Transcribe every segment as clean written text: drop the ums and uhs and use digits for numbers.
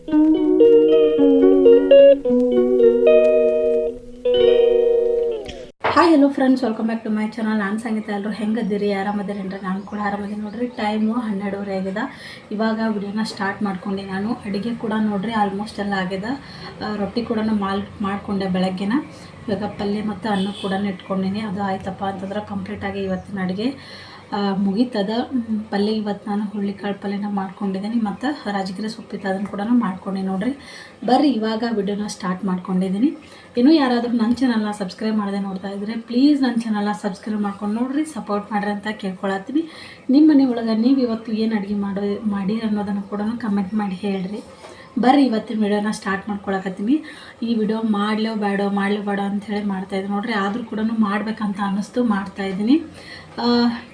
Hi hello friends, welcome back to my channel. ನಾನು ಸಂಗೀತ. ಎಲ್ಲರೂ ಹೆಂಗದಿರಿ? ಆರಾಮದಿರೇನ್ರಿ? ನಾನು ಕೂಡ ಆರಾಮದಿನಿ ನೋಡ್ರಿ. ಟೈಮು 12:30 ಆಗಿದೆ. ಇವಾಗ ವಿಡಿಯೋನ ಸ್ಟಾರ್ಟ್ ಮಾಡ್ಕೊಂಡು ನಾನು ಅಡುಗೆ ಕೂಡ ನೋಡ್ರಿ ಆಲ್ಮೋಸ್ಟ್ ಎಲ್ಲ ಆಗಿದೆ. ರೊಟ್ಟಿ ಕೂಡ ಮಾಡಿಕೊಂಡೆ ಬೆಳಗ್ಗೆನ. ಇವಾಗ ಪಲ್ಯ ಮತ್ತು ಅನ್ನ ಕೂಡ ಇಟ್ಕೊಂಡಿನಿ. ಅದು ಆಯ್ತಪ್ಪ ಅಂತಂದ್ರೆ ಕಂಪ್ಲೀಟಾಗಿ ಇವತ್ತಿನ ಅಡುಗೆ ಮುಗೀತದ. ಪಲ್ಯ ಇವತ್ತು ನಾನು ಹುರುಳಿಕಾಳು ಪಲ್ಯನ ಮಾಡ್ಕೊಂಡಿದ್ದೀನಿ ಮತ್ತು ರಾಜಗಿರಿ ಸೊಪ್ಪಿತ್ತು, ಅದನ್ನು ಕೂಡ ಮಾಡ್ಕೊಂಡೆ ನೋಡ್ರಿ. ಬರ್ರಿ ಇವಾಗ ವಿಡಿಯೋನ ಸ್ಟಾರ್ಟ್ ಮಾಡ್ಕೊಂಡಿದ್ದೀನಿ. ಇನ್ನೂ ಯಾರಾದರೂ ನನ್ನ ಚಾನಲ್ನ ಸಬ್ಸ್ಕ್ರೈಬ್ ಮಾಡದೆ ನೋಡ್ತಾ ಇದ್ದರೆ ಪ್ಲೀಸ್ ನನ್ನ ಚಾನಲ್ನ ಸಬ್ಸ್ಕ್ರೈಬ್ ಮಾಡ್ಕೊಂಡು ನೋಡಿರಿ, ಸಪೋರ್ಟ್ ಮಾಡಿರಿ ಅಂತ ಕೇಳ್ಕೊಳತ್ತೀನಿ. ನಿಮ್ಮ ಮನೆ ಒಳಗೆ ನೀವು ಇವತ್ತು ಏನು ಅಡುಗೆ ಮಾಡಿ ಅನ್ನೋದನ್ನು ಕೂಡ ಕಮೆಂಟ್ ಮಾಡಿ ಹೇಳ್ರಿ. ಬರ್ರಿ ಇವತ್ತಿನ ವಿಡಿಯೋನ ಸ್ಟಾರ್ಟ್ ಮಾಡ್ಕೊಳಕತ್ತೀನಿ. ಈ ವಿಡಿಯೋ ಮಾಡಲೋ ಬೇಡ ಅಂಥೇಳಿ ಮಾಡ್ತಾಯಿದ್ದೀನಿ ನೋಡ್ರಿ. ಆದರೂ ಕೂಡ ಮಾಡಬೇಕಂತ ಅನ್ನಿಸ್ತು, ಮಾಡ್ತಾಯಿದ್ದೀನಿ.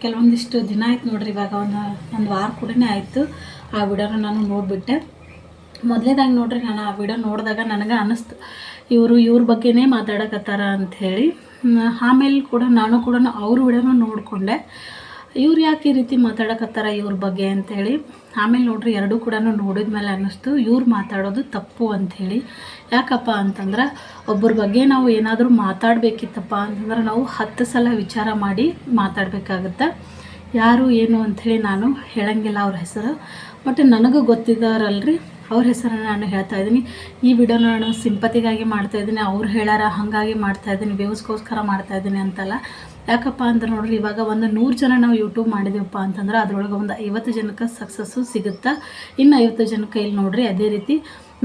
ಕೆಲವೊಂದಿಷ್ಟು ದಿನ ಆಯ್ತು ನೋಡ್ರಿ. ಇವಾಗ ಒಂದು ವಾರ ಕೂಡ ಆಯಿತು ಆ ವಿಡಿಯೋನ ನಾನು ನೋಡಿಬಿಟ್ಟೆ. ಮೊದಲೇದಾಗಿ ನೋಡ್ರಿ ನಾನು ಆ ವಿಡಿಯೋ ನೋಡಿದಾಗ ನನಗೆ ಅನ್ನಿಸ್ತು ಇವ್ರ ಬಗ್ಗೆನೇ ಮಾತಾಡಕತ್ತಾರ ಅಂಥೇಳಿ. ಆಮೇಲೆ ಕೂಡ ನಾನು ಕೂಡ ಅವ್ರ ವಿಡಿಯೋನ ನೋಡಿಕೊಂಡೆ, ಇವ್ರು ಯಾಕೆ ಈ ರೀತಿ ಮಾತಾಡಕತ್ತಾರ ಇವ್ರ ಬಗ್ಗೆ ಅಂಥೇಳಿ. ಆಮೇಲೆ ನೋಡ್ರಿ ಎರಡೂ ಕೂಡ ನೋಡಿದ ಮೇಲೆ ಅನ್ನಿಸ್ತು ಇವ್ರು ಮಾತಾಡೋದು ತಪ್ಪು ಅಂಥೇಳಿ. ಯಾಕಪ್ಪ ಅಂತಂದ್ರೆ ಒಬ್ಬರ ಬಗ್ಗೆ ನಾವು ಏನಾದರೂ ಮಾತಾಡಬೇಕಿತ್ತಪ್ಪ ಅಂತಂದ್ರೆ ನಾವು 10 ಸಲ ವಿಚಾರ ಮಾಡಿ ಮಾತಾಡಬೇಕಾಗುತ್ತೆ. ಯಾರು ಏನು ಅಂಥೇಳಿ ನಾನು ಹೇಳಂಗಿಲ್ಲ ಅವ್ರ ಹೆಸರು, ಬಟ್ ನನಗೂ ಗೊತ್ತಿದ್ದಾರಲ್ರಿ ಅವ್ರ ಹೆಸರನ್ನು ನಾನು ಹೇಳ್ತಾಯಿದ್ದೀನಿ. ಈ ವಿಡಿಯೋನ ನಾನು ಸಿಂಪತಿಗಾಗಿ ಮಾಡ್ತಾಯಿದ್ದೀನಿ, ಅವ್ರು ಹೇಳಾರ ಹಾಗಾಗಿ ಮಾಡ್ತಾಯಿದ್ದೀನಿ, ವ್ಯೂಸ್ಗೋಸ್ಕರ ಮಾಡ್ತಾಯಿದ್ದೀನಿ ಅಂತಲ್ಲ. ಯಾಕಪ್ಪ ಅಂತ ನೋಡ್ರಿ, ಇವಾಗ ಒಂದು 100 ಜನ ನಾವು ಯೂಟ್ಯೂಬ್ ಮಾಡಿದೀವಪ್ಪ ಅಂತಂದ್ರೆ ಅದರೊಳಗೆ ಒಂದು 50 ಜನಕ್ಕೆ ಸಕ್ಸಸ್ಸು ಸಿಗುತ್ತಾ, ಇನ್ನು 50 ಜನಕ್ಕೆ ಇಲ್ಲಿ ನೋಡ್ರಿ. ಅದೇ ರೀತಿ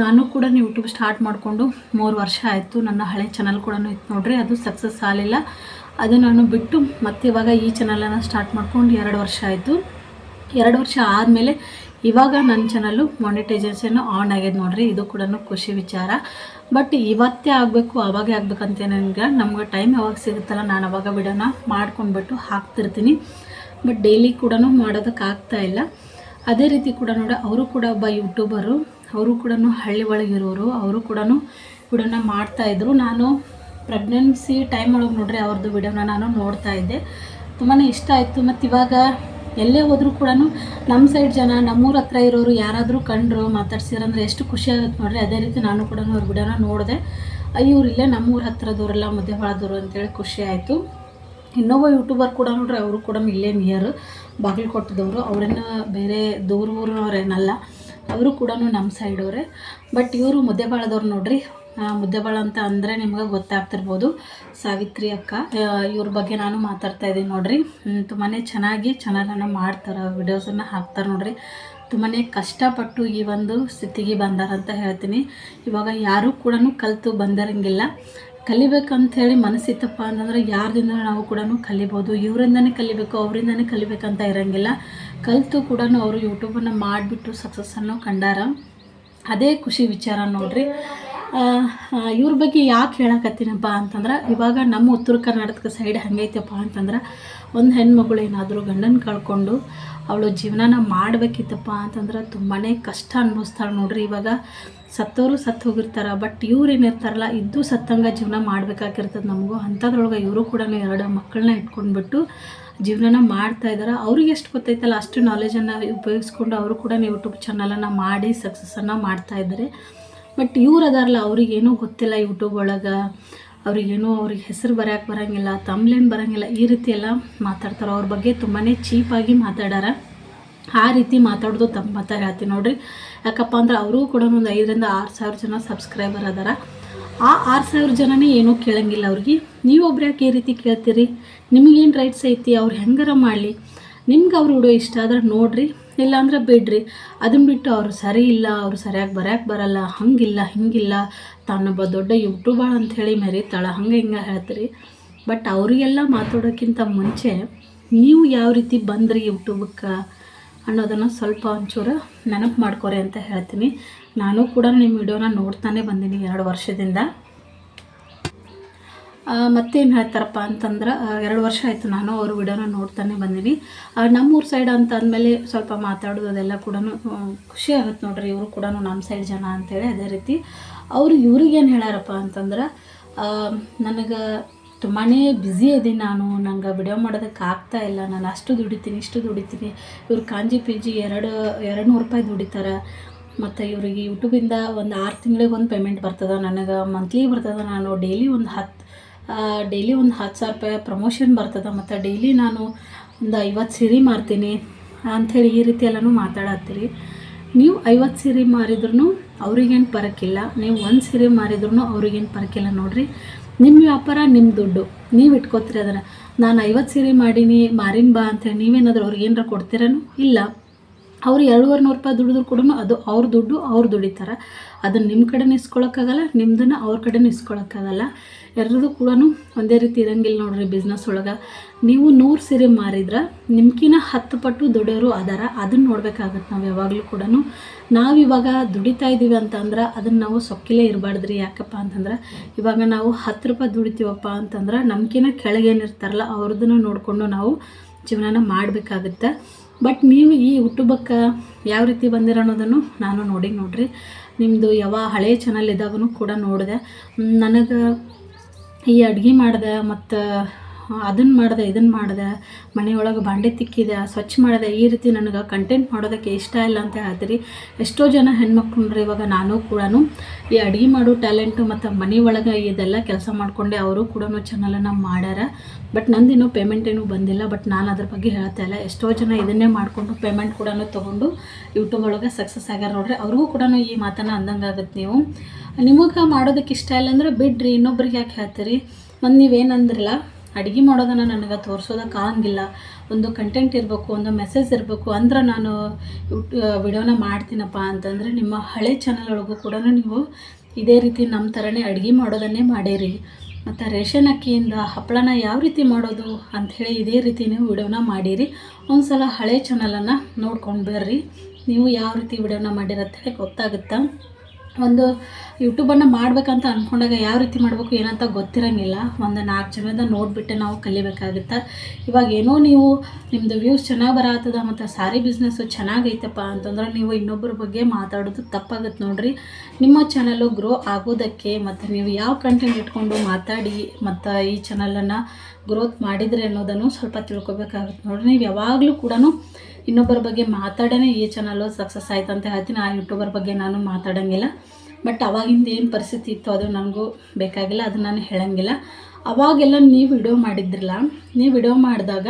ನಾನು ಕೂಡ ಯೂಟ್ಯೂಬ್ ಸ್ಟಾರ್ಟ್ ಮಾಡಿಕೊಂಡು 3 ವರ್ಷ ಆಯಿತು. ನನ್ನ ಹಳೆ ಚಾನಲ್ ಕೂಡ ಇತ್ತು ನೋಡ್ರಿ, ಅದು ಸಕ್ಸಸ್ ಆಗಲಿಲ್ಲ. ಅದು ನಾನು ಬಿಟ್ಟು ಮತ್ತೆ ಇವಾಗ ಈ ಚಾನಲನ್ನು ಸ್ಟಾರ್ಟ್ ಮಾಡ್ಕೊಂಡು 2 ವರ್ಷ ಆಯಿತು. 2 ವರ್ಷ ಆದಮೇಲೆ ಇವಾಗ ನನ್ನ ಚಾನಲ್ಲು ಮಾನಿಟೈಸೇಷನ್ ಆನ್ ಆಗ್ಯದ ನೋಡ್ರಿ. ಇದು ಕೂಡ ಖುಷಿ ವಿಚಾರ. ಬಟ್ ಇವತ್ತೇ ಆಗಬೇಕು ಅವಾಗೇ ಆಗ್ಬೇಕಂತ ನಮ್ಗೆ ಟೈಮ್ ಯಾವಾಗ ಸಿಗುತ್ತಲ್ಲ ನಾನು ಅವಾಗ ವಿಡಿಯೋನ ಮಾಡ್ಕೊಂಡ್ಬಿಟ್ಟು ಹಾಕ್ತಿರ್ತೀನಿ. ಬಟ್ ಡೈಲಿ ಕೂಡ ಮಾಡೋದಕ್ಕಾಗ್ತಾಯಿಲ್ಲ. ಅದೇ ರೀತಿ ಕೂಡ ನೋಡಿ ಅವರು ಕೂಡ ಒಬ್ಬ ಯೂಟ್ಯೂಬರು, ಅವರು ಕೂಡ ಹಳ್ಳಿ ಒಳಗಿರೋರು, ಅವರು ಕೂಡ ವಿಡಿಯೋನ ಮಾಡ್ತಾಯಿದ್ರು. ನಾನು ಪ್ರೆಗ್ನೆನ್ಸಿ ಟೈಮ್ ಒಳಗೆ ನೋಡ್ರಿ ಅವ್ರದ್ದು ವಿಡಿಯೋನ ನಾನು ನೋಡ್ತಾ ಇದ್ದೆ, ತುಂಬಾ ಇಷ್ಟ ಆಯಿತು. ಮತ್ತು ಇವಾಗ ಎಲ್ಲೇ ಹೋದರೂ ಕೂಡ ನಮ್ಮ ಸೈಡ್ ಜನ, ನಮ್ಮೂರ ಹತ್ರ ಇರೋರು ಯಾರಾದರೂ ಕಂಡ್ರು ಮಾತಾಡ್ಸಿರಂದ್ರೆ ಎಷ್ಟು ಖುಷಿ ಆಗುತ್ತೆ ನೋಡ್ರಿ. ಅದೇ ರೀತಿ ನಾನು ಕೂಡ ಅವ್ರ ವಿಡಿಯೋನ ನೋಡಿದೆ. ಇವರಿಲ್ಲೇ ನಮ್ಮೂರ ಹತ್ರದವರೆಲ್ಲ ಮುದ್ದೆಹಾಳದವರು ಅಂತೇಳಿ ಖುಷಿ ಆಯಿತು. ಇನ್ನೊಬ್ಬ ಯೂಟ್ಯೂಬರ್ ಕೂಡ ನೋಡ್ರಿ, ಅವರು ಕೂಡ ಇಲ್ಲೇ ನಿಯರ್ ಬಾಗಲಕೋಟದವರು, ಅವರೇನು ಬೇರೆ ದೂರ ಊರವರೇನಲ್ಲ, ಅವರು ಕೂಡ ನಮ್ಮ ಸೈಡವರೇ. ಬಟ್ ಇವರು ಮುದ್ದೆಬಾಳದವ್ರು ನೋಡ್ರಿ. ಮುದ್ದೆಬಾಳ ಅಂತ ಅಂದರೆ ನಿಮ್ಗೆ ಗೊತ್ತಾಗ್ತಿರ್ಬೋದು, ಸಾವಿತ್ರಿ ಅಕ್ಕ. ಇವ್ರ ಬಗ್ಗೆ ನಾನು ಮಾತಾಡ್ತಾ ಇದ್ದೀನಿ ನೋಡ್ರಿ. ತುಂಬಾ ಚೆನ್ನಾಗಿ ಚಾನಲನ್ನು ಮಾಡ್ತಾರೆ, ವಿಡಿಯೋಸನ್ನು ಹಾಕ್ತಾರೆ ನೋಡ್ರಿ. ತುಂಬಾ ಕಷ್ಟಪಟ್ಟು ಈ ಒಂದು ಸ್ಥಿತಿಗೆ ಬಂದಾರಂತ ಹೇಳ್ತೀನಿ. ಇವಾಗ ಯಾರೂ ಕೂಡ ಕಲಿತು ಬಂದಿರಂಗಿಲ್ಲ. ಕಲಿಬೇಕಂಥೇಳಿ ಮನಸ್ಸಿತ್ತಪ್ಪ ಅಂತಂದ್ರೆ ಯಾರದಿಂದ ನಾವು ಕೂಡ ಕಲಿಬೋದು. ಇವರಿಂದನೇ ಕಲಿಬೇಕು, ಅವರಿಂದನೇ ಕಲಿಬೇಕಂತ ಇರೋಂಗಿಲ್ಲ. ಕಲಿತು ಕೂಡ ಅವರು ಯೂಟ್ಯೂಬನ್ನು ಮಾಡಿಬಿಟ್ಟು ಸಕ್ಸಸ್ಸನ್ನು ಕಂಡಾರ. ಅದೇ ಖುಷಿ ವಿಚಾರ ನೋಡ್ರಿ. ಇವ್ರ ಬಗ್ಗೆ ಯಾಕೆ ಹೇಳಕತ್ತೀನಪ್ಪ ಅಂತಂದ್ರೆ, ಇವಾಗ ನಮ್ಮ ಉತ್ತರ ಕರ್ನಾಟಕ ಸೈಡ್ ಹೆಂಗೈತಪ್ಪ ಅಂತಂದ್ರೆ, ಒಂದು ಹೆಣ್ಮಗಳು ಏನಾದರೂ ಗಂಡನ ಕಳ್ಕೊಂಡು ಅವಳು ಜೀವನನ ಮಾಡಬೇಕಿತ್ತಪ್ಪ ಅಂತಂದ್ರೆ ತುಂಬಾ ಕಷ್ಟ ಅನುಭವಿಸ್ತಾಳೆ ನೋಡ್ರಿ. ಇವಾಗ ಸತ್ತವರು ಸತ್ತು ಹೋಗಿರ್ತಾರೆ, ಬಟ್ ಇವ್ರು ಏನಿರ್ತಾರಲ್ಲ ಇದ್ದು ಸತ್ತಂಗೆ ಜೀವನ ಮಾಡಬೇಕಾಗಿರ್ತದೆ ನಮಗೂ. ಅಂಥದ್ರೊಳಗೆ ಇವರು ಕೂಡ 2 ಮಕ್ಕಳನ್ನ ಇಟ್ಕೊಂಡ್ಬಿಟ್ಟು ಜೀವನನ ಮಾಡ್ತಾಯಿದ್ದಾರೆ. ಅವ್ರಿಗೆ ಎಷ್ಟು ಗೊತ್ತೈತಲ್ಲ ಅಷ್ಟು ನಾಲೆಜನ್ನು ಉಪಯೋಗಿಸ್ಕೊಂಡು ಅವರು ಕೂಡ ಯೂಟ್ಯೂಬ್ ಚಾನಲನ್ನು ಮಾಡಿ ಸಕ್ಸಸ್ಸನ್ನು ಮಾಡ್ತಾಯಿದ್ದಾರೆ. ಬಟ್ ಇವ್ರು ಅದಾರಲ್ಲ ಅವ್ರಿಗೇನೂ ಗೊತ್ತಿಲ್ಲ ಯೂಟ್ಯೂಬ್ ಒಳಗೆ, ಅವ್ರಿಗೆ ಹೆಸರು ಬರೋಕ್ಕೆ ಬರೋಂಗಿಲ್ಲ, ತಮ್ಲೇನು ಬರೋಂಗಿಲ್ಲ, ಈ ರೀತಿ ಎಲ್ಲ ಮಾತಾಡ್ತಾರೆ. ಅವ್ರ ಬಗ್ಗೆ ತುಂಬಾ ಚೀಪಾಗಿ ಮಾತಾಡಾರ. ಆ ರೀತಿ ಮಾತಾಡೋದು ತಮ್ಮ ಅಂತ ಹೇಳ್ತೀನಿ ನೋಡ್ರಿ. ಯಾಕಪ್ಪ ಅಂದ್ರೆ ಅವರು ಕೂಡ ಒಂದು 5,000 ರಿಂದ 6,000 ಜನ ಸಬ್ಸ್ಕ್ರೈಬರ್ ಅದಾರ. ಆ 6,000 ಜನನೇ ಏನೂ ಕೇಳಂಗಿಲ್ಲ ಅವ್ರಿಗೆ. ನೀವೊಬ್ರು ಯಾಕೆ ಈ ರೀತಿ ಕೇಳ್ತೀರಿ? ನಿಮಗೇನು ರೈಟ್ಸ್ ಐತಿ? ಅವ್ರು ಹೆಂಗಾರ ಮಾಡಲಿ, ನಿಮ್ಗೆ ಅವ್ರ ವಿಡಿಯೋ ಇಷ್ಟ ಆದ್ರೆ ನೋಡಿರಿ, ಇಲ್ಲಾಂದ್ರೆ ಬಿಡ್ರಿ. ಅದನ್ನ ಬಿಟ್ಟು ಅವರು ಸರಿ ಇಲ್ಲ, ಅವರು ಸರಿಯಾಗಿ ಬರೋಕ್ಕೆ ಬರಲ್ಲ, ಹಂಗಿಲ್ಲ ಹಿಂಗಿಲ್ಲ, ತಾನೊಬ್ಬ ದೊಡ್ಡ ಯೂಟ್ಯೂಬರ್ ಅಂಥೇಳಿ ಮೆರೀತಾಳೆ, ಹಿಂಗೆ ಹೇಳ್ತೀರಿ. ಬಟ್ ಅವರಿಗೆಲ್ಲ ಮಾತಾಡೋಕ್ಕಿಂತ ಮುಂಚೆ ನೀವು ಯಾವ ರೀತಿ ಬಂದ್ರಿ ಯೂಟ್ಯೂಬಕ್ಕೆ ಅನ್ನೋದನ್ನು ಸ್ವಲ್ಪ ಒಂಚೂರು ನೆನಪು ಮಾಡ್ಕೊರಿ ಅಂತ ಹೇಳ್ತೀನಿ. ನಾನು ಕೂಡ ನಿಮ್ಮ ವಿಡಿಯೋನ ನೋಡ್ತಾನೆ ಬಂದೀನಿ 2 ವರ್ಷದಿಂದ. ಮತ್ತೇನು ಹೇಳ್ತಾರಪ್ಪ ಅಂತಂದ್ರೆ 2 ವರ್ಷ ಆಯಿತು ನಾನು ಅವ್ರ ವಿಡಿಯೋನ ನೋಡ್ತಾನೆ ಬಂದೀನಿ. ನಮ್ಮೂರ ಸೈಡ್ ಅಂತ ಅಂದಮೇಲೆ ಸ್ವಲ್ಪ ಮಾತಾಡೋದು ಅದೆಲ್ಲ ಕೂಡ ಖುಷಿ ಆಗುತ್ತೆ ನೋಡ್ರಿ. ಇವರು ಕೂಡ ನಮ್ಮ ಸೈಡ್ ಜನ ಅಂತೇಳಿ. ಅದೇ ರೀತಿ ಅವರು ಇವ್ರಿಗೇನು ಹೇಳ್ಯಾರಪ್ಪ ಅಂತಂದ್ರೆ, ನನಗೆ ತುಂಬಾ ಬ್ಯುಸಿ ಇದ್ದೀನಿ ನಾನು, ನಂಗೆ ವಿಡಿಯೋ ಮಾಡೋದಕ್ಕೆ ಆಗ್ತಾಯಿಲ್ಲ, ನಾನು ಅಷ್ಟು ದುಡಿತೀನಿ ಇಷ್ಟು ದುಡಿತೀನಿ. ಇವ್ರು ಕಾಂಜಿ ಪಿ ಜಿ 200 ರೂಪಾಯಿ ದುಡಿತಾರೆ. ಮತ್ತು ಇವರಿಗೆ ಯೂಟ್ಯೂಬಿಂದ ಒಂದು 6 ತಿಂಗಳಿಗೆ ಒಂದು ಪೇಮೆಂಟ್ ಬರ್ತದೆ, ನನಗೆ ಮಂತ್ಲಿ ಬರ್ತದೆ. ನಾನು ಡೈಲಿ ಒಂದು 10,000 ರೂಪಾಯಿ ಪ್ರಮೋಷನ್ ಬರ್ತದೆ, ಮತ್ತು ಡೈಲಿ ನಾನು ಒಂದು 50 ಸೀರೆ ಮಾರ್ತೀನಿ ಅಂಥೇಳಿ ಈ ರೀತಿ ಎಲ್ಲನೂ ಮಾತಾಡತ್ತೀರಿ. ನೀವು 50 ಸೀರೆ ಮಾರಿದ್ರೂ ಅವ್ರಿಗೇನು ಪರಕ್ಕಿಲ್ಲ, ನೀವು 1 ಸೀರೆ ಮಾರಿದ್ರೂ ಅವ್ರಿಗೇನು ಪರಕ್ಕಿಲ್ಲ ನೋಡಿರಿ. ನಿಮ್ಮ ವ್ಯಾಪಾರ ನಿಮ್ಮ ದುಡ್ಡು ನೀವು ಇಟ್ಕೋತೀರಿ. ಅದನ್ನು ನಾನು 50 ಸೀರೆ ಮಾರಿನ ಬಾ ಅಂತೇಳಿ ನೀವೇನಾದರೂ ಅವ್ರಿಗೆ ಏನಾರ ಕೊಡ್ತೀರೇನು? ಇಲ್ಲ. ಅವ್ರು 200-200 ರೂಪಾಯಿ ದುಡಿದ್ರು ಕೂಡ ಅದು ಅವ್ರ ದುಡ್ಡು ಅವ್ರು ದುಡಿತಾರೆ. ಅದನ್ನು ನಿಮ್ಮ ಕಡೆನೇ ಇಸ್ಕೊಳಕ್ಕಾಗಲ್ಲ, ನಿಮ್ಮದನ್ನು ಅವ್ರ ಕಡೆನೂ ಇಸ್ಕೊಳಕ್ಕಾಗಲ್ಲ. ಎಲ್ಲರದು ಕೂಡ ಒಂದೇ ರೀತಿ ಇರೋಂಗಿಲ್ಲ ನೋಡ್ರಿ. ಬಿಸ್ನೆಸ್ ಒಳಗೆ ನೀವು 100 ಸೀರೆ ಮಾರಿದ್ರೆ ನಿಮ್ಕಿನ್ನ 10 ಪಟ್ಟು ದುಡಿಯೋರು ಅದಾರ. ಅದನ್ನು ನೋಡ್ಬೇಕಾಗತ್ತೆ ನಾವು ಯಾವಾಗಲೂ ಕೂಡ. ನಾವಿವಾಗ ದುಡಿತಾ ಇದ್ದೀವಿ ಅಂತಂದ್ರೆ ಅದನ್ನು ನಾವು ಸೊಕ್ಕಿಲೇ ಇರಬಾರ್ದ್ರಿ. ಯಾಕಪ್ಪ ಅಂತಂದ್ರೆ ಇವಾಗ ನಾವು 10 ರೂಪಾಯಿ ದುಡಿತೀವಪ್ಪ ಅಂತಂದ್ರೆ ನಮ್ಕಿನ್ನ ಕೆಳಗೇನಿರ್ತಾರಲ್ಲ ಅವ್ರದ್ದನ್ನು ನೋಡಿಕೊಂಡು ನಾವು ಜೀವನನ ಮಾಡಬೇಕಾಗುತ್ತೆ. ಬಟ್ ನೀವು ಈ ಯೂಟ್ಯೂಬಕ್ಕೆ ಯಾವ ರೀತಿ ಬಂದಿರೋ ಅನ್ನೋದನ್ನು ನಾನು ನೋಡ್ರಿ. ನಿಮ್ಮದು ಹಳೆಯ ಚಾನಲ್ ಇದ್ದಾಗೂ ಕೂಡ ನೋಡಿದೆ. ನನಗೆ ಈ ಅಡುಗೆ ಮಾಡಿದೆ, ಮತ್ತು ಅದನ್ನು ಮಾಡಿದೆ, ಇದನ್ನು ಮಾಡಿದೆ, ಮನೆಯೊಳಗೆ ಬಾಂಡೆ ತಿಕ್ಕಿದೆ, ಸ್ವಚ್ಛ ಮಾಡಿದೆ, ಈ ರೀತಿ ನನಗೆ ಕಂಟೆಂಟ್ ಮಾಡೋದಕ್ಕೆ ಇಷ್ಟ ಇಲ್ಲ ಅಂತ ಹೇಳ್ತೀರಿ. ಎಷ್ಟೋ ಜನ ಹೆಣ್ಮಕ್ಳು ನೋಡ್ರಿ, ಇವಾಗ ನಾನು ಕೂಡ ಈ ಅಡುಗೆ ಮಾಡೋ ಟ್ಯಾಲೆಂಟು ಮತ್ತು ಮನೆ ಒಳಗೆ ಇದೆಲ್ಲ ಕೆಲಸ ಮಾಡಿಕೊಂಡೆ ಅವರು ಕೂಡ ಚಾನಲನ್ನು ಮಾಡ್ಯಾರ. ಬಟ್ ನಂದಿನ್ನೂ ಪೇಮೆಂಟ್ ಏನೂ ಬಂದಿಲ್ಲ. ಬಟ್ ನಾನು ಅದ್ರ ಬಗ್ಗೆ ಹೇಳ್ತಾ ಇಲ್ಲ. ಎಷ್ಟೋ ಜನ ಇದನ್ನೇ ಮಾಡಿಕೊಂಡು ಪೇಮೆಂಟ್ ಕೂಡ ತೊಗೊಂಡು ಯೂಟ್ಯೂಬ್ ಒಳಗೆ ಸಕ್ಸಸ್ ಆಗ್ಯಾರ ನೋಡ್ರಿ. ಅವ್ರಿಗೂ ಕೂಡ ಈ ಮಾತನ್ನು ಅಂದಂಗೆ ಆಗುತ್ತೆ. ನಿಮಗೆ ಮಾಡೋದಕ್ಕೆ ಇಷ್ಟ ಇಲ್ಲ ಅಂದರೆ ಬಿಡ್ರಿ, ಇನ್ನೊಬ್ರಿಗೆ ಯಾಕೆ ಹೇಳ್ತೀರಿ? ಮತ್ತು ನೀವೇನಂದ್ರಲ್ಲ, ಅಡುಗೆ ಮಾಡೋದನ್ನು ನನಗೆ ತೋರಿಸೋದಕ್ಕೆ ಆಗಂಗಿಲ್ಲ, ಒಂದು ಕಂಟೆಂಟ್ ಇರಬೇಕು, ಒಂದು ಮೆಸೇಜ್ ಇರಬೇಕು ಅಂದ್ರೆ ನಾನು ವಿಡಿಯೋನ ಮಾಡ್ತೀನಪ್ಪ ಅಂತಂದರೆ ನಿಮ್ಮ ಹಳೆ ಚಾನಲ್ ಒಳಗೂ ಕೂಡ ನೀವು ಇದೇ ರೀತಿ ನಮ್ಮ ಥರನೇ ಅಡುಗೆ ಮಾಡೋದನ್ನೇ ಮಾಡೀರಿ. ಮತ್ತು ರೇಷನ್ ಅಕ್ಕಿಯಿಂದ ಹಪ್ಪಳನ ಯಾವ ರೀತಿ ಮಾಡೋದು ಅಂಥೇಳಿ ಇದೇ ರೀತಿ ನೀವು ವಿಡಿಯೋನ ಮಾಡೀರಿ. ಒಂದು ಸಲ ಹಳೆ ಚಾನಲನ್ನು ನೋಡ್ಕೊಂಡು ಬರ್ರಿ, ನೀವು ಯಾವ ರೀತಿ ವಿಡಿಯೋನ ಮಾಡಿರತ್ತೇಳಿ ಗೊತ್ತಾಗುತ್ತೆ. ಒಂದು ಯೂಟ್ಯೂಬನ್ನು ಮಾಡಬೇಕಂತ ಅಂದ್ಕೊಂಡಾಗ ಯಾವ ರೀತಿ ಮಾಡಬೇಕು ಏನಂತ ಗೊತ್ತಿರೋಂಗಿಲ್ಲ. ಒಂದು 4 ಜನದ ನೋಡಿಬಿಟ್ಟೆ ನಾವು ಕಲಿಬೇಕಾಗುತ್ತೆ. ಇವಾಗ ಏನೋ ನೀವು ನಿಮ್ಮದು ವ್ಯೂಸ್ ಚೆನ್ನಾಗಿ ಬರತ್ತದ ಮತ್ತು ಸಾರಿ ಬಿಸ್ನೆಸ್ಸು ಚೆನ್ನಾಗೈತಪ್ಪ ಅಂತಂದ್ರೆ ನೀವು ಇನ್ನೊಬ್ಬರ ಬಗ್ಗೆ ಮಾತಾಡೋದು ತಪ್ಪಾಗುತ್ತೆ ನೋಡಿರಿ. ನಿಮ್ಮ ಚಾನಲ್ಲು ಗ್ರೋ ಆಗೋದಕ್ಕೆ ಮತ್ತು ನೀವು ಯಾವ ಕಂಟೆಂಟ್ ಇಟ್ಕೊಂಡು ಮಾತಾಡಿ ಮತ್ತು ಈ ಚಾನಲನ್ನು ಗ್ರೋತ್ ಮಾಡಿದರೆ ಅನ್ನೋದನ್ನು ಸ್ವಲ್ಪ ತಿಳ್ಕೊಬೇಕಾಗುತ್ತೆ ನೋಡಿರಿ. ನೀವು ಯಾವಾಗಲೂ ಕೂಡ ಇನ್ನೊಬ್ಬರ ಬಗ್ಗೆ ಮಾತಾಡೇ ಈ ಚಾನಲ್ಲು ಸಕ್ಸಸ್ ಆಯ್ತು ಅಂತ ಹೇಳ್ತೀನಿ. ಆ ಯೂಟ್ಯೂಬರ್ ಬಗ್ಗೆ ನಾನು ಮಾತಾಡೋಂಗಿಲ್ಲ. ಬಟ್ ಅವಾಗಿಂದ ಏನು ಪರಿಸ್ಥಿತಿ ಇತ್ತು ಅದು ನನಗೂ ಬೇಕಾಗಿಲ್ಲ, ಅದನ್ನು ನಾನು ಹೇಳೋಂಗಿಲ್ಲ. ಅವಾಗೆಲ್ಲ ನೀವು ವಿಡಿಯೋ ಮಾಡಿದ್ರಲ್ಲ, ನೀವು ವಿಡಿಯೋ ಮಾಡಿದಾಗ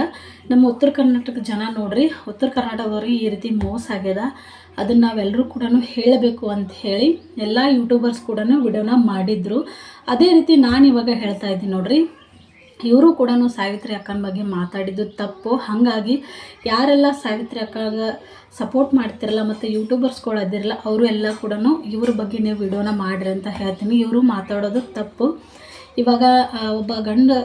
ನಮ್ಮ ಉತ್ತರ ಕರ್ನಾಟಕ ಜನ ನೋಡಿರಿ, ಉತ್ತರ ಕರ್ನಾಟಕದವ್ರಿಗೆ ಈ ರೀತಿ ಮೋಸ ಆಗ್ಯದ, ಅದನ್ನು ನಾವೆಲ್ಲರೂ ಕೂಡ ಹೇಳಬೇಕು ಅಂತ ಹೇಳಿ ಎಲ್ಲ ಯೂಟ್ಯೂಬರ್ಸ್ ಕೂಡ ವಿಡಿಯೋನ ಮಾಡಿದರು. ಅದೇ ರೀತಿ ನಾನು ಇವಾಗ ಹೇಳ್ತಾ ಇದ್ದೀನಿ ನೋಡಿರಿ. ಇವರು ಕೂಡ ಸಾವಿತ್ರಿ ಅಕ್ಕನ ಬಗ್ಗೆ ಮಾತಾಡಿದ್ದು ತಪ್ಪು. ಹಾಗಾಗಿ ಯಾರೆಲ್ಲ ಸಾವಿತ್ರಿ ಅಕ್ಕಗೆ ಸಪೋರ್ಟ್ ಮಾಡ್ತಿರಲ್ಲ ಮತ್ತು ಯೂಟ್ಯೂಬರ್ಸ್ಗಳು ಅದಿರಲ್ಲ ಅವರು ಎಲ್ಲ ಕೂಡ ಇವ್ರ ಬಗ್ಗೆ ನೀವು ವಿಡಿಯೋನ ಮಾಡಿರಿ ಅಂತ ಹೇಳ್ತೀನಿ. ಇವರು ಮಾತಾಡೋದು ತಪ್ಪು. ಇವಾಗ ಒಬ್ಬ ಗಂಡು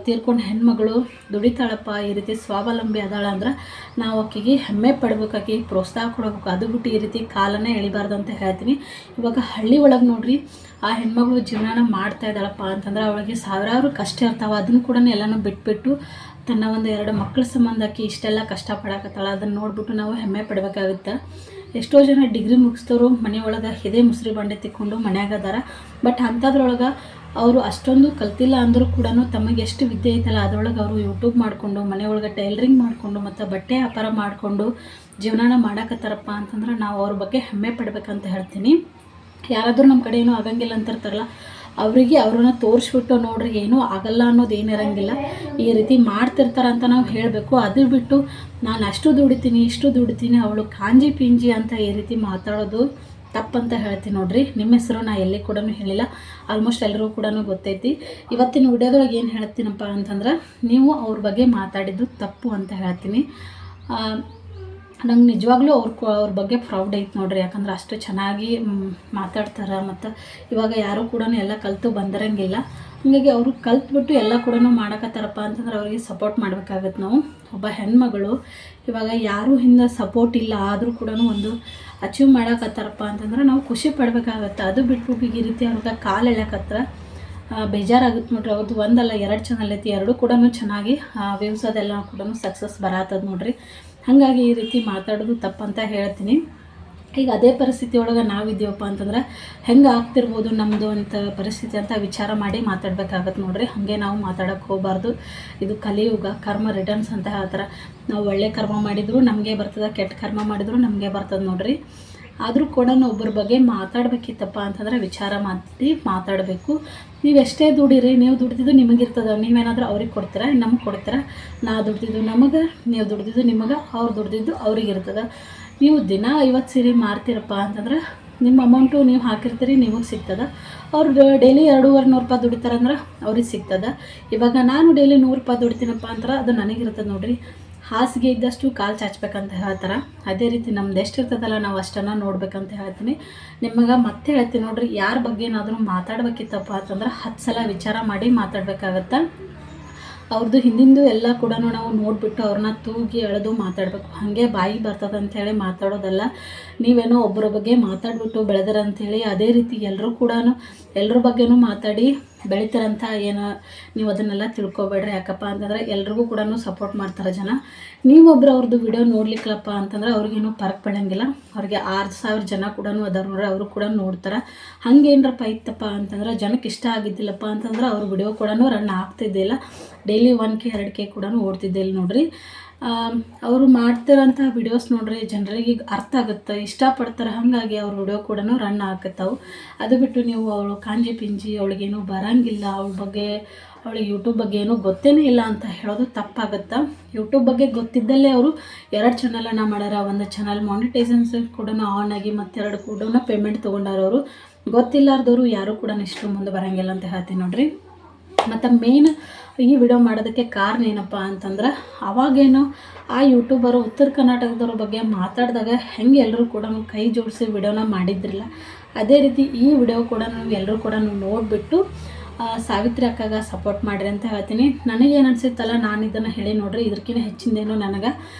ತೀರ್ಕೊಂಡು ಹೆಣ್ಮಗಳು ದುಡಿತಾಳಪ್ಪ, ಈ ರೀತಿ ಸ್ವಾವಲಂಬಿ ಅದಾಳ ಅಂದ್ರೆ ನಾವು ಆಕೆಗೆ ಹೆಮ್ಮೆ ಪಡ್ಬೇಕು, ಆಕೆಗೆ ಪ್ರೋತ್ಸಾಹ ಕೊಡಬೇಕು. ಅದು ಬಿಟ್ಟು ಈ ರೀತಿ ಕಾಲನೇ ಎಳಿಬಾರ್ದು ಅಂತ ಹೇಳ್ತೀನಿ. ಇವಾಗ ಹಳ್ಳಿ ಒಳಗೆ ನೋಡಿರಿ, ಆ ಹೆಣ್ಮಗಳು ಜೀವನ ಮಾಡ್ತಾ ಇದ್ದಾಳಪ್ಪ ಅಂತಂದ್ರೆ ಅವಳಿಗೆ ಸಾವಿರಾರು ಕಷ್ಟ ಇರ್ತಾವೆ. ಅದನ್ನು ಕೂಡ ಎಲ್ಲನೂ ಬಿಟ್ಬಿಟ್ಟು ತನ್ನ ಒಂದು 2 ಮಕ್ಕಳ ಸಂಬಂಧಕ್ಕೆ ಇಷ್ಟೆಲ್ಲ ಕಷ್ಟಪಡಕತ್ತಾಳ. ಅದನ್ನು ನೋಡಿಬಿಟ್ಟು ನಾವು ಹೆಮ್ಮೆ ಪಡಬೇಕಾಗುತ್ತೆ. ಎಷ್ಟೋ ಜನ ಡಿಗ್ರಿ ಮುಗಿಸ್ತವರು ಮನೆಯೊಳಗೆ ಇದೇ ಮುಸ್ರಿ ಬಂಡೆ ತಿಕ್ಕೊಂಡು ಮನ್ಯಾಗದಾರ. ಬಟ್ ಅಂಥದ್ರೊಳಗೆ ಅವರು ಅಷ್ಟೊಂದು ಕಲ್ತಿಲ್ಲ ಅಂದರೂ ಕೂಡ ತಮಗೆ ಎಷ್ಟು ವಿದ್ಯೆ ಐತಲ್ಲ ಅದರೊಳಗೆ ಅವರು ಯೂಟ್ಯೂಬ್ ಮಾಡಿಕೊಂಡು ಮನೆಯೊಳಗೆ ಟೈಲರಿಂಗ್ ಮಾಡಿಕೊಂಡು ಮತ್ತು ಬಟ್ಟೆ ವ್ಯಾಪಾರ ಮಾಡಿಕೊಂಡು ಜೀವನ ಮಾಡಕತ್ತಾರಪ್ಪ ಅಂತಂದ್ರೆ ನಾವು ಅವ್ರ ಬಗ್ಗೆ ಹೆಮ್ಮೆ ಪಡಬೇಕಂತ ಹೇಳ್ತೀನಿ. ಯಾರಾದರೂ ನಮ್ಮ ಕಡೆ ಏನೋ ಆಗಂಗಿಲ್ಲ ಅಂತಿರ್ತಾರಲ್ಲ ಅವರಿಗೆ ಅವ್ರನ್ನ ತೋರಿಸ್ಬಿಟ್ಟು ನೋಡ್ರಿ ಏನೂ ಆಗಲ್ಲ ಅನ್ನೋದು ಏನಿರಂಗಿಲ್ಲ, ಈ ರೀತಿ ಮಾಡ್ತಿರ್ತಾರೆ ಅಂತ ನಾವು ಹೇಳಬೇಕು. ಅದು ಬಿಟ್ಟು ನಾನು ಅಷ್ಟು ದುಡಿತೀನಿ ಇಷ್ಟು ದುಡಿತೀನಿ ಅವಳು ಕಾಂಜಿ ಪಿಂಜಿ ಅಂತ ಈ ರೀತಿ ಮಾತಾಡೋದು ತಪ್ಪಂತ ಹೇಳ್ತೀನಿ ನೋಡ್ರಿ. ನಿಮ್ಮ ಹೆಸರು ನಾ ಎಲ್ಲಿ ಕೂಡ ಹೇಳಿಲ್ಲ, ಆಲ್ಮೋಸ್ಟ್ ಎಲ್ಲರೂ ಕೂಡ ಗೊತ್ತೈತಿ. ಇವತ್ತಿನ ವಿಡಿಯೋದೊಳಗೆ ಏನು ಹೇಳ್ತೀನಪ್ಪ ಅಂತಂದ್ರೆ ನೀವು ಅವ್ರ ಬಗ್ಗೆ ಮಾತಾಡಿದ್ದು ತಪ್ಪು ಅಂತ ಹೇಳ್ತೀನಿ. ನಂಗೆ ನಿಜವಾಗ್ಲೂ ಅವ್ರ ಬಗ್ಗೆ ಪ್ರೌಡ್ ಐತೆ ನೋಡ್ರಿ. ಯಾಕಂದ್ರೆ ಅಷ್ಟು ಚೆನ್ನಾಗಿ ಮಾತಾಡ್ತಾರೆ. ಮತ್ತು ಇವಾಗ ಯಾರೂ ಕೂಡ ಎಲ್ಲ ಕಲಿತು ಬಂದಿರಂಗಿಲ್ಲ. ಹಾಗಾಗಿ ಅವರು ಕಲ್ತ್ಬಿಟ್ಟು ಎಲ್ಲ ಕೂಡ ಮಾಡಕತ್ತಾರಪ್ಪ ಅಂತಂದ್ರೆ ಅವ್ರಿಗೆ ಸಪೋರ್ಟ್ ಮಾಡಬೇಕಾಗತ್ತೆ ನಾವು. ಒಬ್ಬ ಹೆಣ್ಮಗಳು ಇವಾಗ ಯಾರೂ ಹಿಂದೆ ಸಪೋರ್ಟ್ ಇಲ್ಲ ಆದರೂ ಕೂಡ ಒಂದು ಅಚೀವ್ ಮಾಡಕತ್ತಾರಪ್ಪ ಅಂತಂದ್ರೆ ನಾವು ಖುಷಿ ಪಡಬೇಕಾಗತ್ತೆ. ಅದು ಬಿಟ್ಬಿಟ್ಟು ಈ ರೀತಿ ಅವ್ರಿಗೆ ಕಾಲು ಎಳ್ಯಾಕತ್ರ ಬೇಜಾರಾಗುತ್ತೆ ನೋಡ್ರಿ. ಅವ್ರದ್ದು ಒಂದಲ್ಲ 2 ಚಾನಲ್ ಐತಿ, 2 ಕೂಡ ಚೆನ್ನಾಗಿ ವ್ಯೂಸ್ ಅದೆಲ್ಲ ಕೂಡ ಸಕ್ಸಸ್ ಬರತ್ತದ ನೋಡ್ರಿ. ಹಾಗಾಗಿ ಈ ರೀತಿ ಮಾತಾಡೋದು ತಪ್ಪಂತ ಹೇಳ್ತೀನಿ. ಈಗ ಅದೇ ಪರಿಸ್ಥಿತಿ ಒಳಗೆ ನಾವಿದ್ದೀವಪ್ಪ ಅಂತಂದ್ರೆ ಹೆಂಗೆ ಆಗ್ತಿರ್ಬೋದು ನಮ್ಮದು ಅಂತ ಪರಿಸ್ಥಿತಿ ಅಂತ ವಿಚಾರ ಮಾಡಿ ಮಾತಾಡ್ಬೇಕಾಗತ್ತೆ ನೋಡ್ರಿ. ಹಾಗೆ ನಾವು ಮಾತಾಡೋಕ್ಕೆ ಹೋಗಬಾರ್ದು. ಇದು ಕಲಿಯುಗ, ಕರ್ಮ ರಿಟರ್ನ್ಸ್ ಅಂತ ಹೇಳ್ತಾರೆ. ನಾವು ಒಳ್ಳೆ ಕರ್ಮ ಮಾಡಿದ್ರು ನಮಗೆ ಬರ್ತದೆ, ಕೆಟ್ಟ ಕರ್ಮ ಮಾಡಿದ್ರು ನಮಗೆ ಬರ್ತದೆ ನೋಡ್ರಿ. ಆದರೂ ಕೂಡ ಒಬ್ಬರ ಬಗ್ಗೆ ಮಾತಾಡಬೇಕಿತ್ತಪ್ಪ ಅಂತಂದರೆ ವಿಚಾರ ಮಾಡಿ ಮಾತಾಡಬೇಕು. ನೀವು ಎಷ್ಟೇ ದುಡೀರಿ, ನೀವು ದುಡ್ದಿದ್ದು ನಿಮಗಿರ್ತದೆ. ನೀವೇನಾದರೂ ಅವ್ರಿಗೆ ಕೊಡ್ತೀರಾ, ನಮಗೆ ಕೊಡ್ತೀರಾ? ನಾ ದುಡ್ದಿದ್ದು ನಮಗೆ, ನೀವು ದುಡ್ದಿದ್ದು ನಿಮಗೆ, ಅವ್ರು ದುಡ್ದಿದ್ದು ಅವ್ರಿಗಿರ್ತದೆ. ನೀವು ದಿನ 50 ಸೀರೆ ಮಾರ್ತೀರಪ್ಪ ಅಂತಂದ್ರೆ ನಿಮ್ಮ ಅಮೌಂಟು ನೀವು ಹಾಕಿರ್ತೀರಿ, ನಿಮಗೆ ಸಿಗ್ತದೆ. ಅವ್ರು ಡೈಲಿ 200-200 ರೂಪಾಯಿ ದುಡಿತಾರಂದ್ರೆ ಅವ್ರಿಗೆ ಸಿಗ್ತದೆ. ಇವಾಗ ನಾನು ಡೈಲಿ 100 ರೂಪಾಯಿ ದುಡಿತೀನಪ್ಪ ಅಂದ್ರೆ ಅದು ನನಗಿರ್ತದೆ ನೋಡಿರಿ. ಹಾಸಿಗೆ ಇದ್ದಷ್ಟು ಕಾಲು ಚಾಚಬೇಕಂತ ಹೇಳ್ತಾರೆ. ಅದೇ ರೀತಿ ನಮ್ದು ಎಷ್ಟಿರ್ತದಲ್ಲ ನಾವು ಅಷ್ಟನ್ನು ನೋಡ್ಬೇಕಂತ ಹೇಳ್ತೀನಿ. ನಿಮಗೆ ಮತ್ತೆ ಹೇಳ್ತೀನಿ ನೋಡಿರಿ, ಯಾರ ಬಗ್ಗೆ ಏನಾದರೂ ಮಾತಾಡ್ಬೇಕಿತ್ತಪ್ಪ ಅಂತಂದ್ರೆ 10 ಸಲ ವಿಚಾರ ಮಾಡಿ ಮಾತಾಡಬೇಕಾಗತ್ತೆ. ಅವ್ರದ್ದು ಹಿಂದಿಂದು ಎಲ್ಲ ಕೂಡ ನಾವು ನೋಡಿಬಿಟ್ಟು ಅವ್ರನ್ನ ತೂಗಿ ಎಳೆದು ಮಾತಾಡಬೇಕು. ಹಾಗೆ ಬಾಯಿ ಬರ್ತದೆ ಅಂಥೇಳಿ ಮಾತಾಡೋದಲ್ಲ. ನೀವೇನೋ ಒಬ್ಬರ ಬಗ್ಗೆ ಮಾತಾಡ್ಬಿಟ್ಟು ಬೆಳೆದಿರಂಥೇಳಿ ಅದೇ ರೀತಿ ಎಲ್ಲರೂ ಕೂಡ ಎಲ್ಲರ ಬಗ್ಗೆನೂ ಮಾತಾಡಿ ಬೆಳಿತಾರಂತ ಏನು ನೀವು ಅದನ್ನೆಲ್ಲ ತಿಳ್ಕೊಬೇಡ್ರಿ. ಯಾಕಪ್ಪ ಅಂತಂದರೆ ಎಲ್ರಿಗೂ ಕೂಡ ಸಪೋರ್ಟ್ ಮಾಡ್ತಾರೆ ಜನ. ನೀವೊಬ್ಬರು ಅವ್ರದ್ದು ವಿಡಿಯೋ ನೋಡ್ಲಿಕ್ಕಲಪ್ಪ ಅಂತಂದ್ರೆ ಅವ್ರಿಗೇನು ಫರಕ್ ಬೀಳಂಗಿಲ್ಲ. ಅವ್ರಿಗೆ 6,000 ಜನ ಕೂಡ ಅದಾರ ನೋಡ್ರಿ, ಅವರು ಕೂಡ ನೋಡ್ತಾರೆ. ಹಂಗೇನರಪ್ಪ ಇತ್ತಪ್ಪ ಅಂತಂದ್ರೆ ಜನಕ್ಕೆ ಇಷ್ಟ ಆಗಿದ್ದಿಲ್ಲಪ್ಪ ಅಂತಂದ್ರೆ ಅವ್ರ ವಿಡಿಯೋ ಕೂಡ ರನ್ ಆಗ್ತಿದ್ದಿಲ್ಲ. ಡೈಲಿ 1K 2K ಕೂಡ ಓಡ್ತಿದ್ದಿಲ್ಲ ನೋಡ್ರಿ. ಅವರು ಮಾಡ್ತಿರೋಂಥ ವಿಡಿಯೋಸ್ ನೋಡ್ರಿ ಜನರಿಗೆ ಅರ್ಥ ಆಗುತ್ತೆ, ಇಷ್ಟಪಡ್ತಾರೆ. ಹಾಗಾಗಿ ಅವ್ರ ವಿಡಿಯೋ ಕೂಡ ರನ್ ಆಗುತ್ತವೆ. ಅದು ಬಿಟ್ಟು ನೀವು ಅವಳು ಕಾಂಜಿ ಪಿಂಜಿ, ಅವಳಿಗೇನು ಬರೋಂಗಿಲ್ಲ, ಅವಳಿಗೆ ಯೂಟ್ಯೂಬ್ ಬಗ್ಗೆ ಏನೂ ಗೊತ್ತೇನೇ ಇಲ್ಲ ಅಂತ ಹೇಳೋದು ತಪ್ಪಾಗುತ್ತೆ. ಯೂಟ್ಯೂಬ್ ಬಗ್ಗೆ ಗೊತ್ತಿದ್ದಲ್ಲೇ ಅವರು 2 ಚಾನಲನ್ನು ಮಾಡ್ಯಾರ. ಒಂದು ಚಾನಲ್ ಮಾನಿಟೈಸೇಷನ್ಸ್ ಕೂಡ ಆನ್ ಆಗಿ ಮತ್ತು 2 ಕೂಡ ಪೇಮೆಂಟ್ ತೊಗೊಂಡಾರ. ಅವರು ಗೊತ್ತಿಲ್ಲಾರ್ದವರು ಯಾರೂ ಕೂಡ ಇಷ್ಟು ಮುಂದೆ ಬರೋಂಗಿಲ್ಲ ಅಂತ ಹೇಳ್ತೀನಿ ನೋಡ್ರಿ. ಮತ್ತು ಮೇನ್ ಈ ವಿಡಿಯೋ ಮಾಡೋದಕ್ಕೆ ಕಾರಣ ಏನಪ್ಪ ಅಂತಂದ್ರೆ, ಅವಾಗೇನು ಆ ಯೂಟ್ಯೂಬರು ಉತ್ತರ ಕರ್ನಾಟಕದವ್ರ ಬಗ್ಗೆ ಮಾತಾಡಿದಾಗ ಹೆಂಗೆ ಎಲ್ಲರೂ ಕೂಡ ಕೈ ಜೋಡಿಸಿ ವಿಡಿಯೋನ ಮಾಡಿದ್ರಿಲ್ಲ, ಅದೇ ರೀತಿ ಈ ವಿಡಿಯೋ ಕೂಡ ನೀವು ಎಲ್ಲರೂ ಕೂಡ ನೋಡಿಬಿಟ್ಟು ಸಾವಿತ್ರಿ ಅಕ್ಕಾಗ ಸಪೋರ್ಟ್ ಮಾಡಿರಿ ಅಂತ ಹೇಳ್ತೀನಿ. ನನಗೇನು ಅನಿಸುತ್ತಲ್ಲ, ನಾನು ಇದನ್ನು ಹೇಳಿ ನೋಡ್ರಿ, ಇದಕ್ಕಿಂತ ಹೆಚ್ಚಿಂದೇನು ನನಗೆ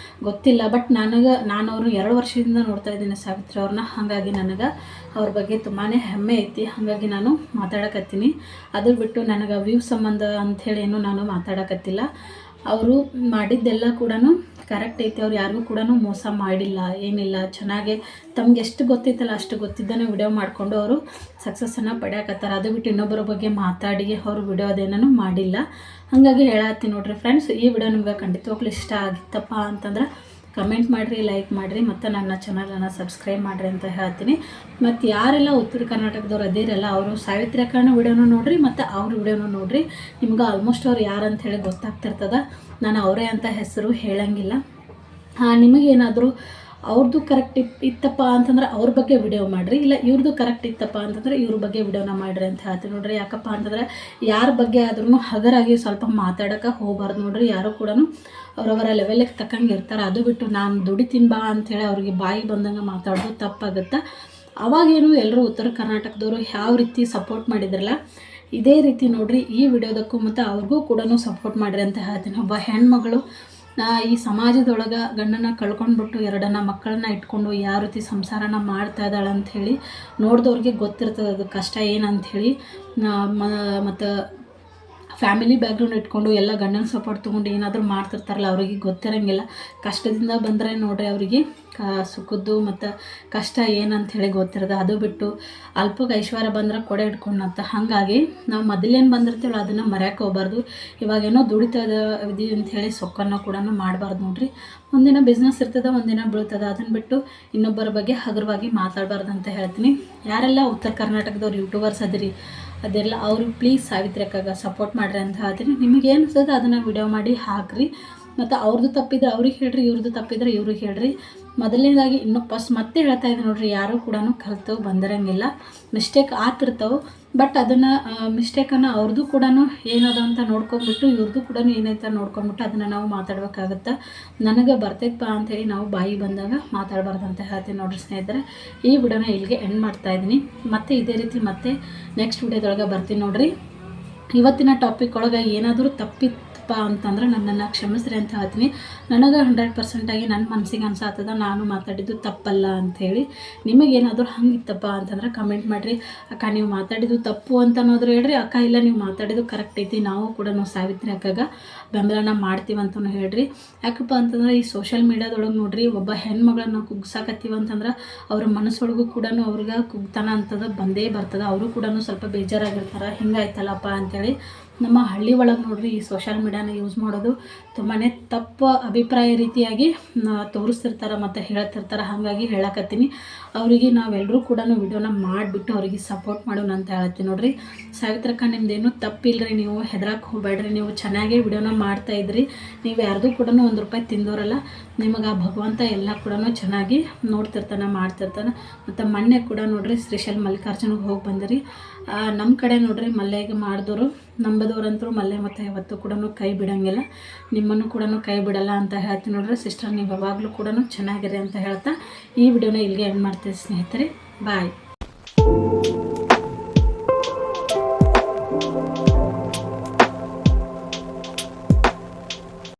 ಗೊತ್ತಿಲ್ಲ. ಬಟ್ ನಾನು ಅವ್ರನ್ನ 2 ವರ್ಷದಿಂದ ನೋಡ್ತಾ ಇದ್ದೀನಿ ಸಾವಿತ್ರಿ ಅವ್ರನ್ನ. ಹಾಗಾಗಿ ನನಗೆ ಅವ್ರ ಬಗ್ಗೆ ತುಂಬಾ ಹೆಮ್ಮೆ ಐತಿ. ಹಾಗಾಗಿ ನಾನು ಮಾತಾಡಕತ್ತೀನಿ. ಅದು ಬಿಟ್ಟು ನನಗೆ ವ್ಯೂ ಸಂಬಂಧ ಅಂಥೇಳಿ ಏನು ನಾನು ಮಾತಾಡಕತ್ತಿಲ್ಲ. ಅವರು ಮಾಡಿದ್ದೆಲ್ಲ ಕೂಡ ಕರೆಕ್ಟ್ ಐತಿ. ಅವ್ರು ಯಾರಿಗೂ ಕೂಡ ಮೋಸ ಮಾಡಿಲ್ಲ, ಏನಿಲ್ಲ. ಚೆನ್ನಾಗೆ ತಮ್ಗೆ ಎಷ್ಟು ಗೊತ್ತೈತಲ್ಲ ಅಷ್ಟು ಗೊತ್ತಿದ್ದಾನೆ ವಿಡಿಯೋ ಮಾಡಿಕೊಂಡು ಅವರು ಸಕ್ಸಸ್ಸನ್ನು ಪಡೆಯಕತ್ತಾರೆ. ಅದು ಬಿಟ್ಟು ಇನ್ನೊಬ್ಬರ ಬಗ್ಗೆ ಮಾತಾಡಿ ಅವರು ವಿಡಿಯೋ ಅದೇನೂ ಮಾಡಿಲ್ಲ. ಹಾಗಾಗಿ ಹೇಳತ್ತೀನಿ ನೋಡ್ರಿ ಫ್ರೆಂಡ್ಸ್, ಈ ವಿಡಿಯೋ ನಿಮ್ಗೆ ಖಂಡಿತವಾಗ್ಲೂ ಇಷ್ಟ ಆಗಿತ್ತಪ್ಪ ಅಂತಂದ್ರೆ ಕಮೆಂಟ್ ಮಾಡಿರಿ, ಲೈಕ್ ಮಾಡಿರಿ, ಮತ್ತು ನನ್ನ ಚಾನಲನ್ನು ಸಬ್ಸ್ಕ್ರೈಬ್ ಮಾಡಿರಿ ಅಂತ ಹೇಳ್ತೀನಿ. ಮತ್ತು ಯಾರೆಲ್ಲ ಉತ್ತರ ಕರ್ನಾಟಕದವ್ರು ಅದಿರಲ್ಲ ಅವರು ಸಾವಿತ್ರಿ ಅಕ್ಕನ ವಿಡಿಯೋನೂ ನೋಡಿರಿ ಮತ್ತು ಅವ್ರ ವಿಡಿಯೋನೂ ನೋಡಿರಿ. ನಿಮ್ಗೆ ಆಲ್ಮೋಸ್ಟ್ ಅವ್ರು ಯಾರು ಅಂಥೇಳಿ ಗೊತ್ತಾಗ್ತಿರ್ತದೆ. ನಾನು ಅವರೇ ಅಂತ ಹೆಸರು ಹೇಳಂಗಿಲ್ಲ. ನಿಮಗೇನಾದರೂ ಅವ್ರದ್ದು ಕರೆಕ್ಟ್ ಇತ್ತಪ್ಪ ಅಂತಂದ್ರೆ ಅವ್ರ ಬಗ್ಗೆ ವಿಡಿಯೋ ಮಾಡಿರಿ, ಇಲ್ಲ ಇವ್ರದ್ದು ಕರೆಕ್ಟ್ ಇತ್ತಪ್ಪ ಅಂತಂದ್ರೆ ಇವ್ರ ಬಗ್ಗೆ ವಿಡಿಯೋನ ಮಾಡಿರಿ ಅಂತ ಹೇಳ್ತೀನಿ ನೋಡ್ರಿ. ಯಾಕಪ್ಪ ಅಂತಂದ್ರೆ ಯಾರ ಬಗ್ಗೆ ಆದ್ರೂ ಹಗರಾಗಿ ಸ್ವಲ್ಪ ಮಾತಾಡೋಕೆ ಹೋಗಬಾರ್ದು ನೋಡ್ರಿ. ಯಾರು ಕೂಡ ಅವರವರ ಲೆವೆಲಿಗೆ ತಕ್ಕಂಗೆ ಇರ್ತಾರೆ. ಅದು ಬಿಟ್ಟು ನಾನು ದುಡಿತೀನಿ ಬಾ ಅಂಥೇಳಿ ಅವ್ರಿಗೆ ಬಾಯಿ ಬಂದಂಗೆ ಮಾತಾಡೋದು ತಪ್ಪಾಗುತ್ತೆ. ಅವಾಗೇನು ಎಲ್ಲರೂ ಉತ್ತರ ಕರ್ನಾಟಕದವರು ಯಾವ ರೀತಿ ಸಪೋರ್ಟ್ ಮಾಡಿದ್ರಲ್ಲ, ಇದೇ ರೀತಿ ನೋಡ್ರಿ ಈ ವಿಡಿಯೋದಕ್ಕೂ ಮತ್ತು ಅವ್ರಿಗೂ ಕೂಡ ಸಪೋರ್ಟ್ ಮಾಡಿರಿ ಅಂತ ಹೇಳ್ತೀನಿ. ಒಬ್ಬ ಹೆಣ್ಮಗಳು ಈ ಸಮಾಜದೊಳಗೆ ಗಂಡನ ಕಳ್ಕೊಂಡ್ಬಿಟ್ಟು 2 ಮಕ್ಕಳನ್ನ ಇಟ್ಕೊಂಡು ಯಾವ ರೀತಿ ಸಂಸಾರನ ಮಾಡ್ತಾ ಇದ್ದಾಳೆ ಅಂಥೇಳಿ ನೋಡಿದವ್ರಿಗೆ ಗೊತ್ತಿರ್ತದೆ ಅದು ಕಷ್ಟ ಏನಂಥೇಳಿ. ಮತ್ತು ಫ್ಯಾಮಿಲಿ ಬ್ಯಾಕ್ಗ್ರೌಂಡ್ ಇಟ್ಕೊಂಡು ಎಲ್ಲ ಗಂಡನ ಸಪೋರ್ಟ್ ತೊಗೊಂಡು ಏನಾದರೂ ಮಾಡ್ತಿರ್ತಾರಲ್ಲ, ಅವ್ರಿಗೆ ಗೊತ್ತಿರೋಂಗಿಲ್ಲ. ಕಷ್ಟದಿಂದ ಬಂದರೆ ನೋಡ್ರಿ ಅವರಿಗೆ ಸುಖದ್ದು ಮತ್ತು ಕಷ್ಟ ಏನಂಥೇಳಿ ಗೊತ್ತಿರೋದು. ಅದು ಬಿಟ್ಟು ಅಲ್ಪಕ್ಕೆ ಐಶ್ವರ್ಯ ಬಂದ್ರೆ ಕೊಡೆ ಇಟ್ಕೊಂಡಂತ. ಹಾಗಾಗಿ ನಾವು ಮೊದಲೇನು ಬಂದಿರ್ತೀವಲ್ಲ ಅದನ್ನು ಮರೆಯೋಕೆ ಹೋಗ್ಬಾರ್ದು. ಇವಾಗೇನೋ ದುಡಿತದ ವಿಧಿ ಅಂಥೇಳಿ ಸೊಕ್ಕನ್ನು ಕೂಡ ಮಾಡಬಾರ್ದು ನೋಡ್ರಿ. ಒಂದಿನ ಬಿಸ್ನೆಸ್ ಇರ್ತದೆ, ಒಂದಿನ ಬೀಳ್ತದೆ. ಅದನ್ನು ಬಿಟ್ಟು ಇನ್ನೊಬ್ಬರ ಬಗ್ಗೆ ಹಗುರವಾಗಿ ಮಾತಾಡಬಾರ್ದು ಅಂತ ಹೇಳ್ತೀನಿ. ಯಾರೆಲ್ಲ ಉತ್ತರ ಕರ್ನಾಟಕದವ್ರು ಯೂಟ್ಯೂಬರ್ಸ್ ಅದಿರಿ ಅದೆಲ್ಲ ಅವರು ಪ್ಲೀಸ್ ಸಾವಿತ್ರಿ ಅಕ್ಕಾಗ ಸಪೋರ್ಟ್ ಮಾಡಿರಿ ಅಂತ ಹೇಳ್ತೀನಿ. ನಿಮಗೆ ಏನು ಅನ್ಸುತ್ತೆ ಅದನ್ನು ವಿಡಿಯೋ ಮಾಡಿ ಹಾಕಿರಿ. ಮತ್ತು ಅವ್ರದ್ದು ತಪ್ಪಿದ್ರೆ ಅವ್ರಿಗೆ ಹೇಳ್ರಿ, ಇವ್ರದ್ದು ತಪ್ಪಿದ್ರೆ ಇವ್ರಿಗೆ ಹೇಳ್ರಿ. ಮೊದಲನೇದಾಗಿ ಇನ್ನೂ ಮತ್ತೆ ಹೇಳ್ತಾ ಇದ್ದೀನಿ ನೋಡ್ರಿ, ಯಾರೂ ಕೂಡ ಕಲಿತು ಬಂದಿರೋಂಗಿಲ್ಲ. ಮಿಸ್ಟೇಕ್ ಆಗ್ತಿರ್ತಾವೆ. ಬಟ್ ಅದನ್ನು ಮಿಸ್ಟೇಕನ್ನು ಅವ್ರದ್ದು ಕೂಡ ಏನದ ಅಂತ ನೋಡ್ಕೊಂಬಿಟ್ಟು ಇವ್ರದ್ದು ಕೂಡ ಏನೈತೆ ನೋಡ್ಕೊಂಬಿಟ್ಟು ಅದನ್ನು ನಾವು ಮಾತಾಡ್ಬೇಕಾಗುತ್ತೆ. ನನಗೆ ಬರ್ತೈತಪ್ಪ ಅಂಥೇಳಿ ನಾವು ಬಾಯಿ ಬಂದಾಗ ಮಾತಾಡಬಾರ್ದು ಅಂತ ಹೇಳ್ತೀನಿ ನೋಡ್ರಿ ಸ್ನೇಹಿತರೆ. ಈ ವಿಡಿಯೋನ ಇಲ್ಲಿಗೆ ಎಂಡ್ ಮಾಡ್ತಾಯಿದ್ದೀನಿ. ಮತ್ತೆ ಇದೇ ರೀತಿ ಮತ್ತೆ ನೆಕ್ಸ್ಟ್ ವಿಡಿಯೋದೊಳಗೆ ಬರ್ತೀನಿ ನೋಡ್ರಿ. ಇವತ್ತಿನ ಟಾಪಿಕ್ ಒಳಗೆ ಏನಾದರೂ ತಪ್ಪಿತ್ತಪ್ಪ ಅಂತಂದ್ರೆ ನನ್ನನ್ನು ಕ್ಷಮಿಸ್ರಿ ಅಂತ ಹೇಳ್ತೀನಿ. ನನಗೆ 100% ಆಗಿ ನನ್ನ ಮನಸ್ಸಿಗೆ ಅನ್ಸಾತದ ನಾನು ಮಾತಾಡಿದ್ದು ತಪ್ಪಲ್ಲ ಅಂಥೇಳಿ. ನಿಮಗೇನಾದರೂ ಹಂಗಿತ್ತಪ್ಪ ಅಂತಂದ್ರೆ ಕಮೆಂಟ್ ಮಾಡಿರಿ. ಅಕ್ಕ ನೀವು ಮಾತಾಡಿದ್ದು ತಪ್ಪು ಅಂತ ಅನ್ನೋದ್ರು ಹೇಳ್ರಿ. ಅಕ್ಕ ಇಲ್ಲ ನೀವು ಮಾತಾಡಿದ್ದು ಕರೆಕ್ಟ್ ಐತಿ, ನಾವು ಕೂಡ ಸಾವಿತ್ರಿ ಅಕ್ಕಾಗ ಬೆಂಬಲನ ಮಾಡ್ತೀವಿ ಅಂತಲೂ ಹೇಳ್ರಿ. ಯಾಕಪ್ಪ ಅಂತಂದ್ರೆ ಈ ಸೋಷಿಯಲ್ ಮೀಡ್ಯಾದೊಳಗೆ ನೋಡ್ರಿ, ಒಬ್ಬ ಹೆಣ್ಮಗಳನ್ನ ಕುಗ್ಸಾಕತ್ತೀವಿ ಅಂತಂದ್ರೆ ಅವ್ರ ಮನಸ್ಸೊಳಗೂ ಕೂಡ ಅವ್ರಿಗೆ ಕುಗ್ತಾನ ಅಂತದ ಬಂದೇ ಬರ್ತದೆ. ಅವರು ಕೂಡ ಸ್ವಲ್ಪ ಬೇಜಾರಾಗಿರ್ತಾರೆ, ಹಿಂಗಾಯ್ತಲ್ಲಪ್ಪ ಅಂಥೇಳಿ. ನಮ್ಮ ಹಳ್ಳಿ ಒಳಗೆ ನೋಡ್ರಿ ಈ ಸೋಷಲ್ ಮೀಡಿಯಾನ ಯೂಸ್ ಮಾಡೋದು ತುಂಬಾ ತಪ್ಪು ಅಭಿಪ್ರಾಯ ರೀತಿಯಾಗಿ ತೋರಿಸ್ತಿರ್ತಾರೆ ಮತ್ತು ಹೇಳ್ತಿರ್ತಾರೆ. ಹಾಗಾಗಿ ಹೇಳಕತ್ತೀನಿ ಅವರಿಗೆ ನಾವೆಲ್ಲರೂ ಕೂಡ ವಿಡಿಯೋನ ಮಾಡಿಬಿಟ್ಟು ಅವರಿಗೆ ಸಪೋರ್ಟ್ ಮಾಡೋಣ ಅಂತ ಹೇಳ್ತೀನಿ ನೋಡ್ರಿ. ಸಾವಿತ್ರಕ್ಕ ನಿಮ್ದೇನು ತಪ್ಪಿಲ್ಲರಿ, ನೀವು ಹೆದರಕ್ಕೆ ಹೋಗಬೇಡ್ರಿ. ನೀವು ಚೆನ್ನಾಗೇ ವಿಡಿಯೋನ ಮಾಡ್ತಾಯಿದ್ರಿ. ನೀವು ಯಾರ್ದು ಕೂಡ ₹1 ತಿಂದೋರಲ್ಲ. ನಿಮಗೆ ಆ ಭಗವಂತ ಎಲ್ಲ ಕೂಡ ಚೆನ್ನಾಗಿ ನೋಡ್ತಿರ್ತಾನೆ, ಮಾಡ್ತಿರ್ತಾನೆ. ಮತ್ತು ಮೊನ್ನೆ ಕೂಡ ನೋಡ್ರಿ ಶ್ರೀಶೈಲ ಮಲ್ಲಿಕಾರ್ಜುನಿಗೆ ಹೋಗಿ ಬಂದಿರಿ. ನಮ್ಮ ಕಡೆ ನೋಡ್ರಿ ಮಲ್ಲೆಗೆ ಮಾಡಿದವರು ನಂಬದವ್ರಂತರೂ ಮಲ್ಲೆ ಮತ್ತು ಯಾವತ್ತೂ ಕೂಡ ಕೈ ಬಿಡೋಂಗಿಲ್ಲ. ನಿಮ್ಮನ್ನು ಕೂಡ ಕೈ ಬಿಡಲ್ಲ ಅಂತ ಹೇಳ್ತೀನಿ ನೋಡ್ರಿ. ಸಿಸ್ಟರ್ ನೀವು ಯಾವಾಗಲೂ ಕೂಡ ಚೆನ್ನಾಗಿರಿ ಅಂತ ಹೇಳ್ತಾ ಈ ವಿಡಿಯೋನ ಇಲ್ಲಿಗೆ ಎಂಡ್ ಮಾಡ್ತೀನಿ ಸ್ನೇಹಿತರೆ. ಬಾಯ್.